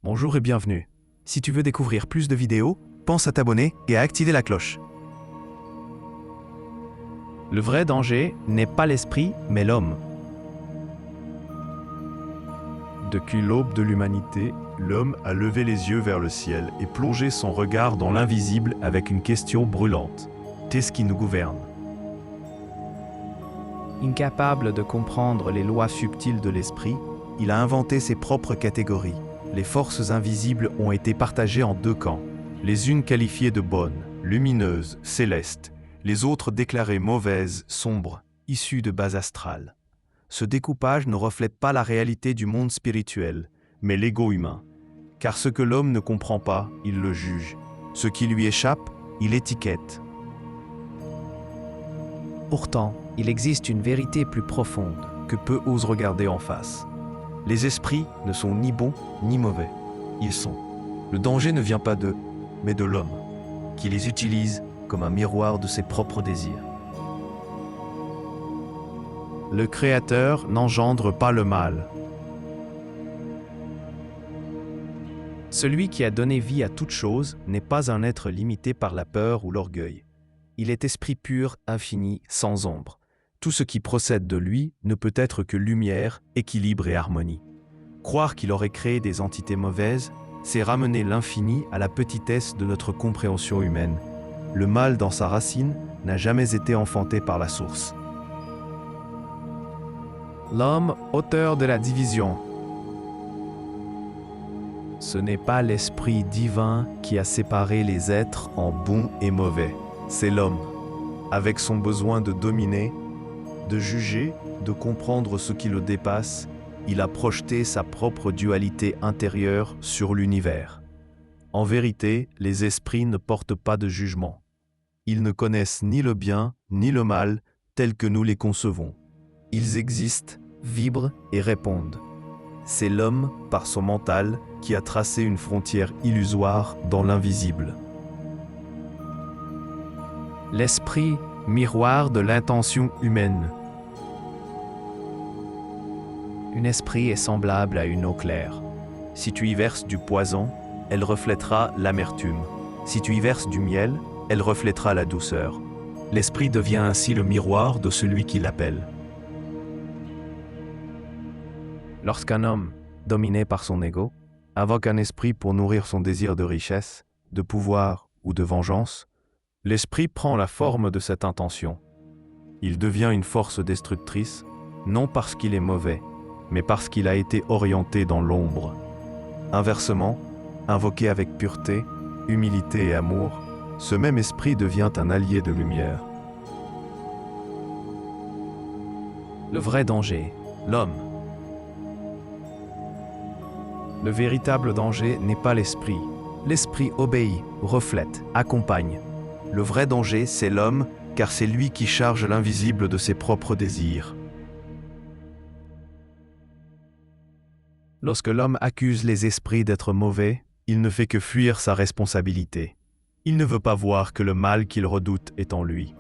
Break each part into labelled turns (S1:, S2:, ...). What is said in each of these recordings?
S1: Bonjour et bienvenue. Si tu veux découvrir plus de vidéos, pense à t'abonner et à activer la cloche. Le vrai danger n'est pas l'esprit, mais l'homme.
S2: Depuis l'aube de l'humanité, l'homme a levé les yeux vers le ciel et plongé son regard dans l'invisible avec une question brûlante. Qu'est-ce qui nous gouverne?
S1: Incapable de comprendre les lois subtiles de l'esprit, il a inventé ses propres catégories. Les forces invisibles ont été partagées en deux camps. Les unes qualifiées de bonnes, lumineuses, célestes, les autres déclarées mauvaises, sombres, issues de base astrale. Ce découpage ne reflète pas la réalité du monde spirituel, mais l'ego humain. Car ce que l'homme ne comprend pas, il le juge. Ce qui lui échappe, il étiquette. Pourtant, il existe une vérité plus profonde que peu osent regarder en face. Les esprits ne sont ni bons ni mauvais. Ils sont. Le danger ne vient pas d'eux, mais de l'homme, qui les utilise comme un miroir de ses propres désirs. Le Créateur n'engendre pas le mal. Celui qui a donné vie à toute chose n'est pas un être limité par la peur ou l'orgueil. Il est esprit pur, infini, sans ombre. Tout ce qui procède de lui ne peut être que lumière, équilibre et harmonie. Croire qu'il aurait créé des entités mauvaises, c'est ramener l'infini à la petitesse de notre compréhension humaine. Le mal dans sa racine n'a jamais été enfanté par la source. L'homme, auteur de la division. Ce n'est pas l'esprit divin qui a séparé les êtres en bons et mauvais. C'est l'homme, avec son besoin de dominer, de juger, de comprendre ce qui le dépasse, il a projeté sa propre dualité intérieure sur l'univers. En vérité, les esprits ne portent pas de jugement. Ils ne connaissent ni le bien ni le mal tels que nous les concevons. Ils existent, vibrent et répondent. C'est l'homme, par son mental, qui a tracé une frontière illusoire dans l'invisible. L'esprit, miroir de l'intention humaine. Un esprit est semblable à une eau claire. Si tu y verses du poison, elle reflètera l'amertume. Si tu y verses du miel, elle reflètera la douceur. L'esprit devient ainsi le miroir de celui qui l'appelle. Lorsqu'un homme, dominé par son ego, invoque un esprit pour nourrir son désir de richesse, de pouvoir ou de vengeance, l'esprit prend la forme de cette intention. Il devient une force destructrice, non parce qu'il est mauvais, mais parce qu'il a été orienté dans l'ombre. Inversement, invoqué avec pureté, humilité et amour, ce même esprit devient un allié de lumière. Le vrai danger, l'homme. Le véritable danger n'est pas l'esprit. L'esprit obéit, reflète, accompagne. Le vrai danger, c'est l'homme, car c'est lui qui charge l'invisible de ses propres désirs. Lorsque l'homme accuse les esprits d'être mauvais, il ne fait que fuir sa responsabilité. Il ne veut pas voir que le mal qu'il redoute est en lui.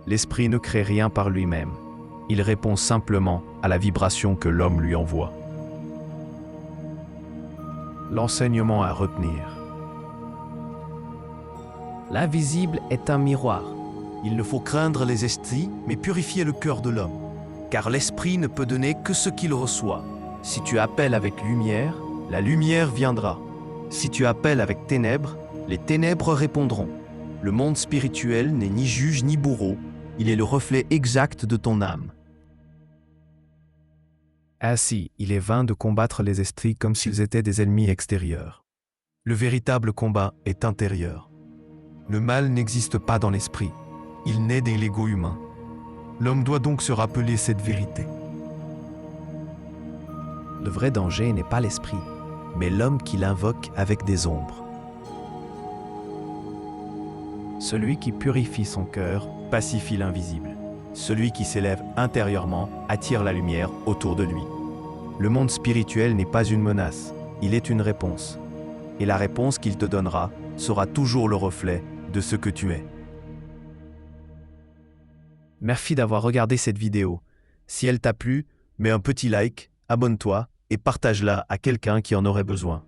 S1: L'esprit ne crée rien par lui-même. Il répond simplement à la vibration que l'homme lui envoie. L'enseignement à retenir. L'invisible est un miroir. Il ne faut craindre les esprits, mais purifier le cœur de l'homme. Car l'esprit ne peut donner que ce qu'il reçoit. Si tu appelles avec lumière, la lumière viendra. Si tu appelles avec ténèbres, les ténèbres répondront. Le monde spirituel n'est ni juge ni bourreau, il est le reflet exact de ton âme. Ainsi, il est vain de combattre les esprits comme s'ils étaient des ennemis extérieurs. Le véritable combat est intérieur. Le mal n'existe pas dans l'esprit, il naît de l'ego humain. L'homme doit donc se rappeler cette vérité. Le vrai danger n'est pas l'esprit, mais l'homme qui l'invoque avec des ombres. Celui qui purifie son cœur pacifie l'invisible. Celui qui s'élève intérieurement attire la lumière autour de lui. Le monde spirituel n'est pas une menace, il est une réponse. Et la réponse qu'il te donnera sera toujours le reflet de ce que tu es. Merci d'avoir regardé cette vidéo. Si elle t'a plu, mets un petit like, abonne-toi et partage-la à quelqu'un qui en aurait besoin.